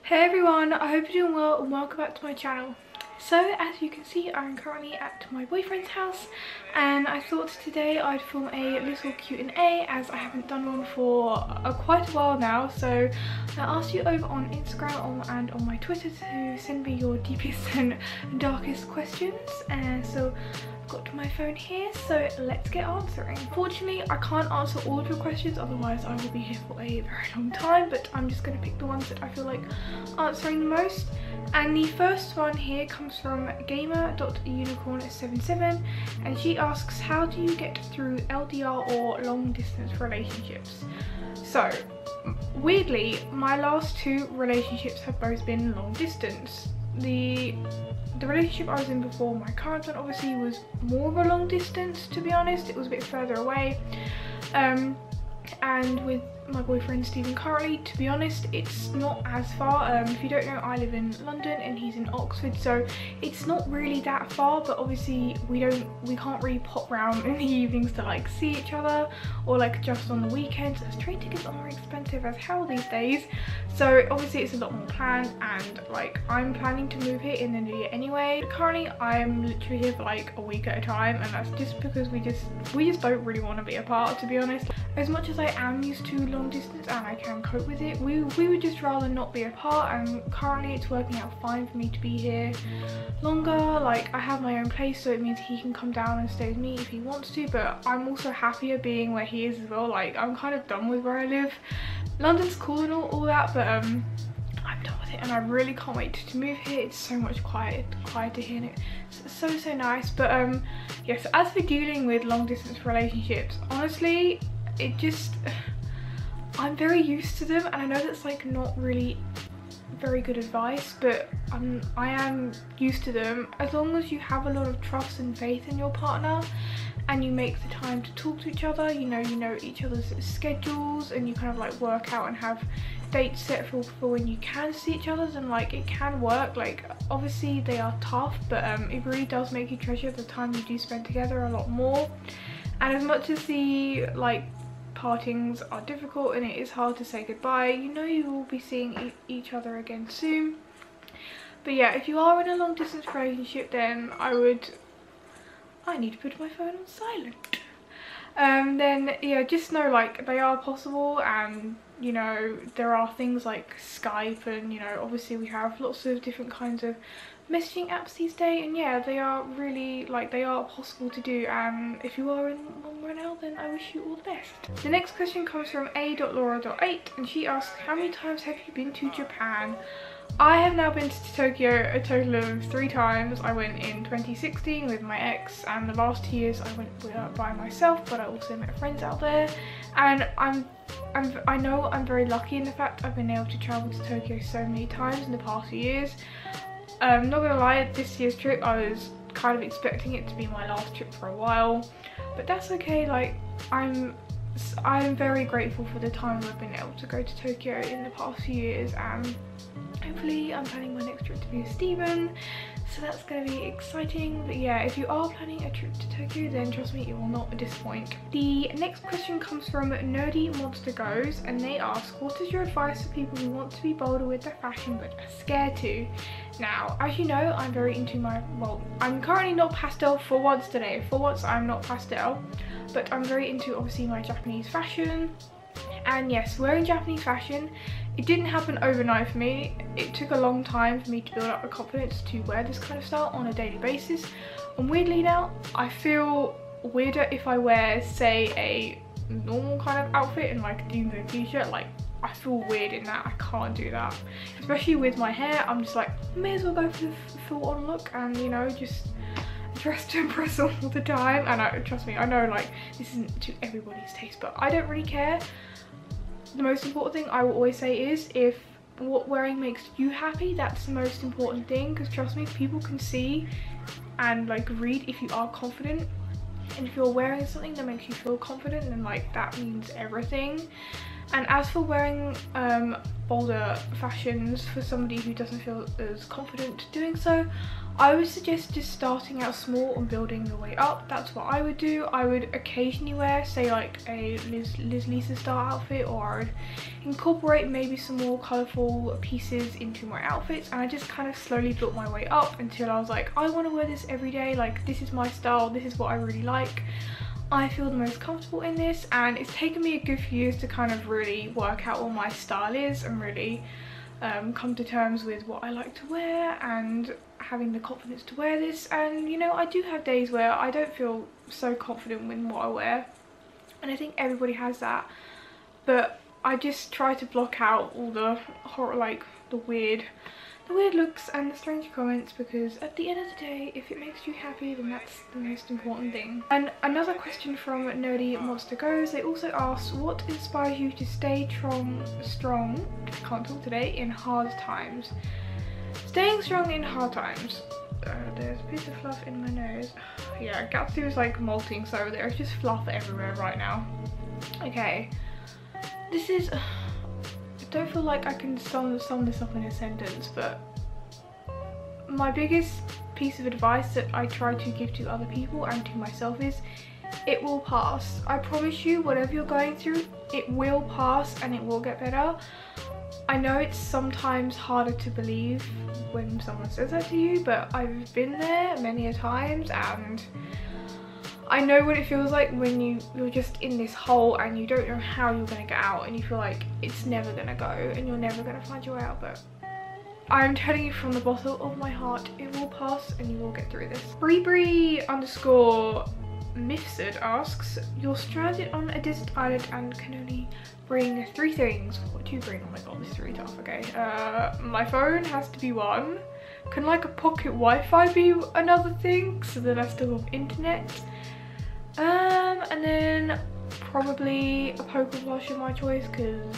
Hey everyone, I hope you're doing well and welcome back to my channel. So as you can see, I'm currently at my boyfriend's house and I thought today I'd film a little Q&A as I haven't done one for quite a while now. So I asked you over on Instagram and on my Twitter to send me your deepest and darkest questions, and so I've got my phone here, so let's get answering. Unfortunately, I can't answer all of your questions, otherwise I will be here for a very long time, but I'm just going to pick the ones that I feel like answering the most. And the first one here comes from gamer.unicorn77 and she asks, how do you get through LDR or long distance relationships? So weirdly, my last two relationships have both been long distance. The relationship I was in before my current one obviously was more of a long distance, to be honest. It was a bit further away. And with my boyfriend Stephen currently, to be honest, it's not as far. If you don't know, I live in London and he's in Oxford, so it's not really that far, but obviously we can't really pop round in the evenings to like see each other, or like just on the weekends, as train tickets are more expensive as hell these days. So obviously it's a lot more planned, and like I'm planning to move here in the new year anyway. Currently I'm literally here for like a week at a time, and that's just because we just don't really want to be apart, to be honest. As much as I am used to long distance and I can cope with it, we would just rather not be apart, and currently it's working out fine for me to be here longer. Like I have my own place, so it means he can come down and stay with me if he wants to, but I'm also happier being where he is as well. Like I'm kind of done with where I live. London's cool and all that, but I'm done with it and I really can't wait to move here. It's so much quieter here and it's so nice. But yes, as for dealing with long distance relationships, honestly, I'm very used to them, and I know that's like not really very good advice, but I am used to them. As long as you have a lot of trust and faith in your partner and you make the time to talk to each other, you know each other's schedules, and you kind of like work out and have dates set for when you can see each other, and like it can work. Like obviously they are tough, but it really does make you treasure the time you do spend together a lot more. And as much as the like partings are difficult and it is hard to say goodbye, you will be seeing each other again soon. But yeah, if you are in a long distance relationship, then I need to put my phone on silent. Then yeah, just know like they are possible, and there are things like Skype, and obviously we have lots of different kinds of messaging apps these days, and yeah, they are really they are possible to do. And if you are in one right now, then I wish you all the best. The next question comes from a.laura.8 and she asks, how many times have you been to Japan? I have now been to Tokyo a total of 3 times. I went in 2016 with my ex, and the last 2 years I went by myself, but I also met friends out there. And I know I'm very lucky in the fact I've been able to travel to Tokyo so many times in the past few years. Not gonna lie, this year's trip I was kind of expecting it to be my last trip for a while, but that's okay. Like I'm very grateful for the time I've been able to go to Tokyo in the past few years, and hopefully I'm planning my next trip to be with Stephen, so that's going to be exciting. But yeah, if you are planning a trip to Tokyo, then trust me, it will not disappoint. The next question comes from Nerdy Monster Goes, and they ask, what is your advice for people who want to be bolder with their fashion but are scared to? Now, as you know, I'm very into I'm currently not pastel for once today. For once I'm not pastel, but I'm very into obviously my Japanese fashion. And yes, wearing Japanese fashion, it didn't happen overnight for me. It took a long time for me to build up the confidence to wear this kind of style on a daily basis. And weirdly now, I feel weirder if I wear, say, a normal kind of outfit and like a jeans and t-shirt. Like, I feel weird in that. I can't do that. Especially with my hair, I'm just like, may as well go for the full-on look and, just dress to impress all the time. And trust me, I know like this isn't to everybody's taste, but I don't really care. The most important thing I will always say is, if what wearing makes you happy, that's the most important thing, because trust me, people can see and like read if you are confident, and if you're wearing something that makes you feel confident, then like that means everything. And as for wearing bolder fashions for somebody who doesn't feel as confident doing so, I would suggest just starting out small and building your way up. That's what I would do. I would occasionally wear, say, like a Liz Lisa style outfit, or I would incorporate maybe some more colourful pieces into my outfits, and I just kind of slowly built my way up until I was like, I want to wear this every day, like this is my style, this is what I really like. I feel the most comfortable in this, and it's taken me a good few years to kind of really work out what my style is and really come to terms with what I like to wear and having the confidence to wear this. And you know, I do have days where I don't feel so confident in what I wear, and I think everybody has that, but I just try to block out all the horror, like the weird looks and the strange comments, because at the end of the day, if it makes you happy, then that's the most important thing. And another question from Nerdy Monster Goes, they also asked, what inspires you to stay strong, I can't talk today, in hard times? Staying strong in hard times. There's a piece of fluff in my nose. Yeah, Gatsu is like molting, so there's just fluff everywhere right now. Okay, this is... I don't feel like I can sum this up in a sentence, but my biggest piece of advice that I try to give to other people and to myself is, it will pass. I promise you, whatever you're going through, it will pass and it will get better. I know it's sometimes harder to believe when someone says that to you, but I've been there many a times, and I know what it feels like when you're just in this hole and you don't know how you're going to get out, and you feel like it's never going to go and you're never going to find your way out. But I'm telling you from the bottom of my heart, it will pass and you will get through this. Bree_Mifsud asks, you're stranded on a desert island and can only bring 3 things. What do you bring? Oh my god, this is really tough. Okay, my phone has to be one. Can like a pocket Wi-Fi be another thing, so that I still have internet? And then probably a Poké plushie of my choice, because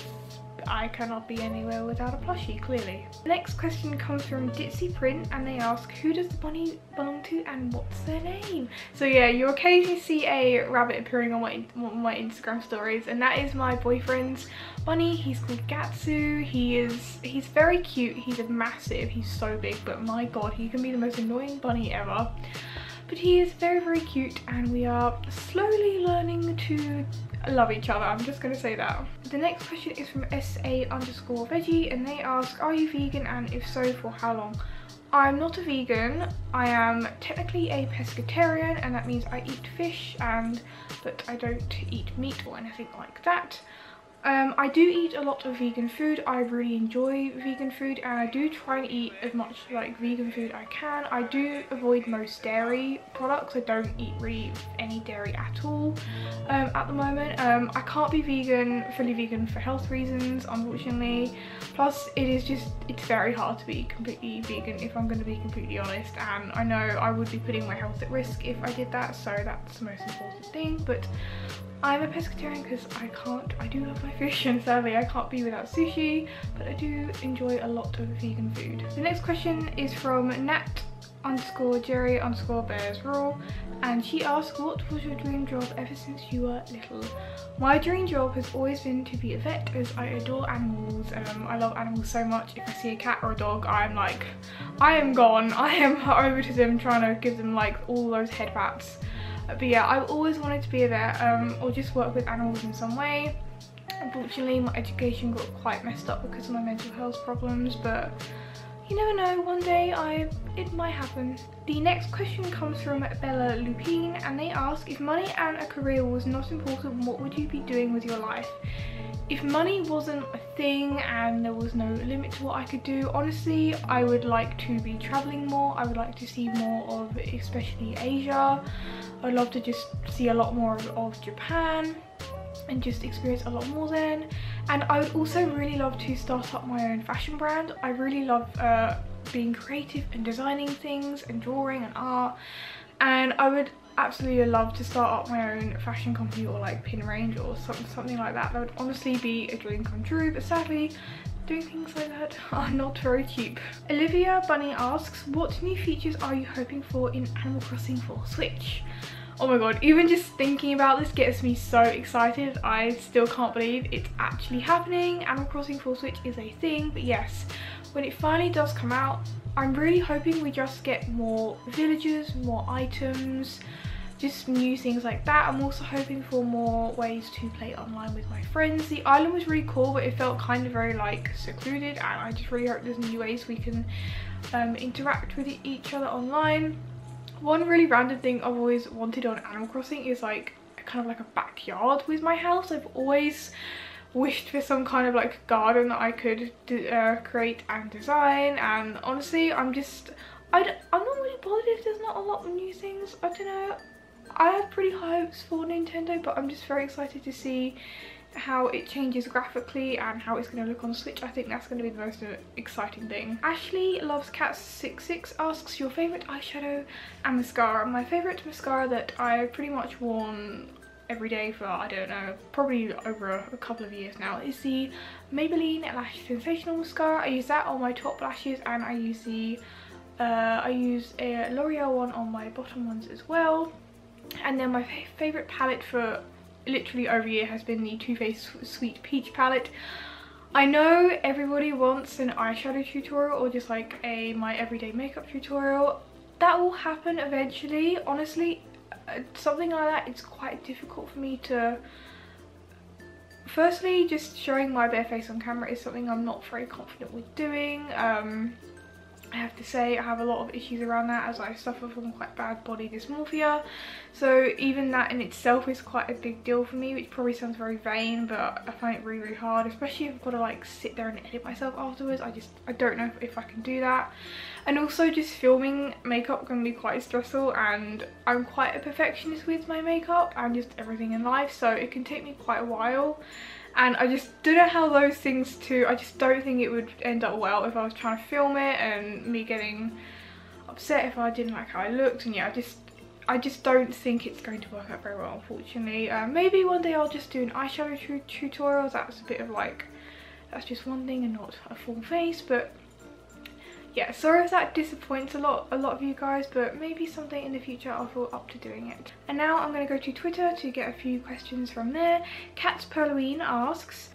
I cannot be anywhere without a plushie, clearly. The next question comes from Ditzy Print, and they ask, who does the bunny belong to and what's their name? So yeah, you occasionally see a rabbit appearing on my Instagram stories, and that is my boyfriend's bunny. He's called Gatsu. He's very cute. He's so big, but my god, he can be the most annoying bunny ever. But he is very, very cute, and we are slowly learning to love each other. I'm just going to say that. The next question is from SA_veggie, and they ask, are you vegan, and if so, for how long? I'm not a vegan. I am technically a pescatarian, and that means I eat fish, but I don't eat meat or anything like that. I do eat a lot of vegan food. I really enjoy vegan food, and I do try and eat as much like vegan food I can. I do avoid most dairy products. I don't eat really any dairy at all at the moment. I can't be fully vegan for health reasons, unfortunately. Plus it's very hard to be completely vegan, if I'm going to be completely honest, and I know I would be putting my health at risk if I did that, so that's the most important thing. But I'm a pescatarian because I do love my fish, and sadly I can't be without sushi, but I do enjoy a lot of vegan food. The next question is from Nat_Jerry_Bears_Raw, and she asked, what was your dream job ever since you were little? My dream job has always been to be a vet, as I adore animals. I love animals so much. If I see a cat or a dog, I am gone. I am over to them, trying to give them like all those head pats. But yeah, I've always wanted to be a vet, or just work with animals in some way. Unfortunately, my education got quite messed up because of my mental health problems, but you never know, one day it might happen. The next question comes from Bella Lupine, and they ask, if money and a career was not important, what would you be doing with your life? If money wasn't a thing and there was no limit to what I could do, honestly, I would like to be traveling more. I would like to see more of especially Asia. I'd love to just see a lot more of Japan and just experience a lot more then. And I would also really love to start up my own fashion brand. I really love being creative and designing things and drawing and art, and I would absolutely love to start up my own fashion company or like pin range or something like that. That would honestly be a dream come true, but sadly doing things like that are not very cheap. Olivia Bunny asks, what new features are you hoping for in Animal Crossing for Switch? Oh my god, even just thinking about this gets me so excited. I still can't believe it's actually happening. Animal Crossing full Switch is a thing, but yes, when it finally does come out, I'm really hoping we just get more villagers, more items, just new things like that. I'm also hoping for more ways to play online with my friends. The island was really cool, but it felt kind of very like secluded, and I just really hope there's new ways we can interact with each other online. One really random thing I've always wanted on Animal Crossing is like kind of like a backyard with my house. I've always wished for some kind of like garden that I could create and design, and honestly I'm not really bothered if there's not a lot of new things. I don't know, I have pretty high hopes for Nintendo, but I'm just very excited to see how it changes graphically and how it's going to look on Switch. I think that's going to be the most exciting thing. Ashley Loves Cats 66 asks your favourite eyeshadow and mascara. My favourite mascara that I've pretty much worn every day for, I don't know, probably over a couple of years now is the Maybelline Lash Sensational Mascara. I use that on my top lashes, and I use a L'Oreal one on my bottom ones as well. And then my favourite palette for literally over a year has been the Too Faced Sweet Peach palette. I know everybody wants an eyeshadow tutorial or just like my everyday makeup tutorial. That will happen eventually. Honestly, something like that, it's quite difficult for me to... Firstly, just showing my bare face on camera is something I'm not very confident with doing. I have to say I have a lot of issues around that, as I suffer from quite bad body dysmorphia, so even that in itself is quite a big deal for me, which probably sounds very vain, but I find it really, really hard, especially if I've got to like sit there and edit myself afterwards. I don't know if I can do that. And also just filming makeup can be quite stressful, and I'm quite a perfectionist with my makeup and just everything in life, so it can take me quite a while. And I just don't know how those things too, I just don't think it would end up well if I was trying to film it and me getting upset if I didn't like how I looked. And yeah, I just don't think it's going to work out very well, unfortunately. Maybe one day I'll just do an eyeshadow tutorial. That's a bit of like, that's just one thing and not a full face. But yeah, sorry if that disappoints a lot of you guys, but maybe someday in the future I'll feel up to doing it. And now I'm going to go to Twitter to get a few questions from there. Kat Perloween asks,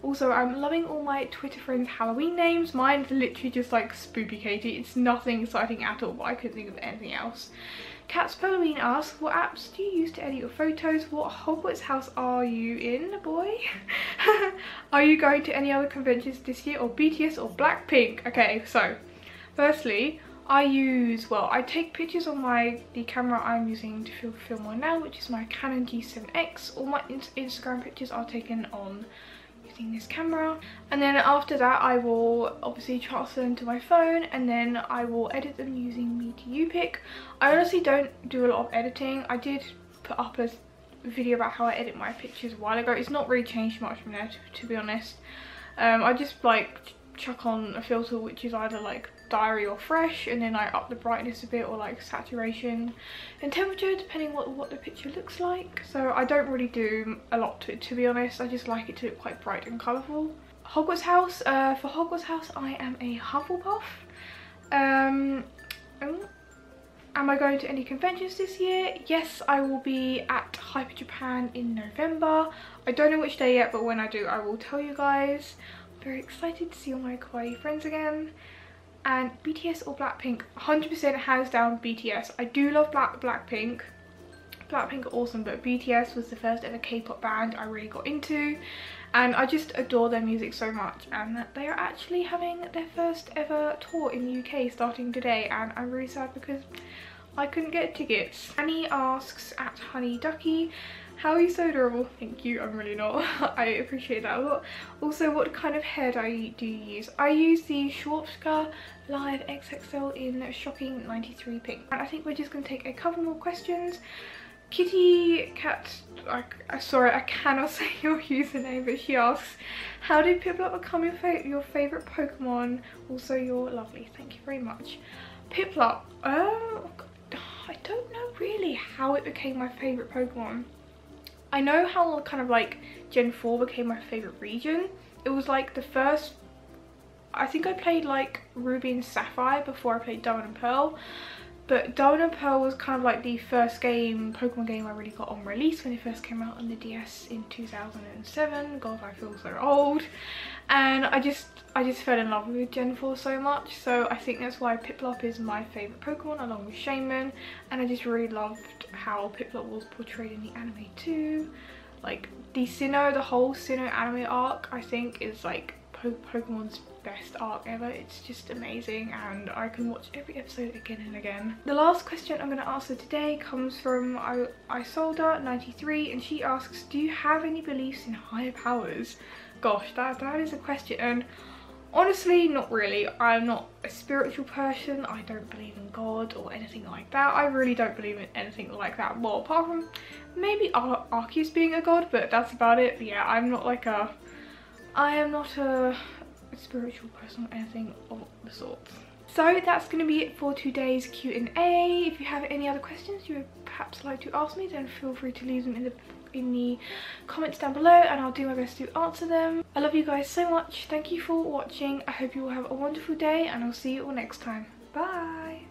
also I'm loving all my Twitter friends' Halloween names. Mine's literally just like Spoopy Katie. It's nothing exciting at all, but I couldn't think of anything else. Kat Perloween asks, what apps do you use to edit your photos? What Hogwarts house are you in, boy? Are you going to any other conventions this year, or BTS or Blackpink? Okay, so firstly, I take pictures on the camera I'm using to film on now, which is my Canon G7X. All my Instagram pictures are taken on using this camera, and then after that I will obviously transfer them to my phone, and then I will edit them using Meet2Upic. I honestly don't do a lot of editing. I did put up a video about how I edit my pictures a while ago. It's not really changed much from there, to be honest. I just like chuck on a filter which is either like diary or fresh, and then I up the brightness a bit, or like saturation and temperature, depending what the picture looks like. So I don't really do a lot to it, to be honest. I just like it to look quite bright and colourful. Hogwarts house, for Hogwarts house I am a Hufflepuff. Am I going to any conventions this year? Yes, I will be at Hyper Japan in November. I don't know which day yet, but when I do I will tell you guys. I'm very excited to see all my kawaii friends again. And BTS or Blackpink? 100% hands down BTS. I do love Blackpink. Blackpink are awesome, but BTS was the first ever K-pop band I really got into, and I just adore their music so much. And they are actually having their first ever tour in the UK starting today, and I'm really sad because I couldn't get tickets. Annie asks at Honey Ducky, how are you so adorable? Thank you, I'm really not. I appreciate that a lot. Also, what kind of hair do you use? I use the Schwarzkopf Live XXL in Shocking 93 Pink. And I think we're just going to take a couple more questions. Kitty Cat, sorry, I cannot say your username, but she asks, how did Piplup become your favourite Pokemon? Also, you're lovely. Thank you very much. Piplup, I don't know really how it became my favourite Pokemon. I know how kind of like Gen 4 became my favourite region. It was like the first, I think I played like Ruby and Sapphire before I played Diamond and Pearl. But Diamond and Pearl was kind of like the first Pokemon game I really got on release when it first came out on the DS in 2007. God, I feel so old. And I just fell in love with Gen 4 so much, so I think that's why Piplup is my favourite Pokemon along with Shaman. And I just really loved how Piplup was portrayed in the anime too. Like the whole Sinnoh anime arc, I think is like Pokemon's best arc ever. It's just amazing and I can watch every episode again and again. The last question I'm going to answer today comes from Isolda93, and she asks, do you have any beliefs in higher powers? Gosh, that is a question, and honestly, not really. I'm not a spiritual person. I don't believe in God or anything like that. I really don't believe in anything like that. Well, apart from maybe Arceus being a god, but that's about it. But yeah, I am not a spiritual person or anything of the sort. So that's going to be it for today's Q&A. If you have any other questions you would perhaps like to ask me, then feel free to leave them in the comments down below and I'll do my best to answer them. I love you guys so much. Thank you for watching. I hope you all have a wonderful day and I'll see you all next time. Bye!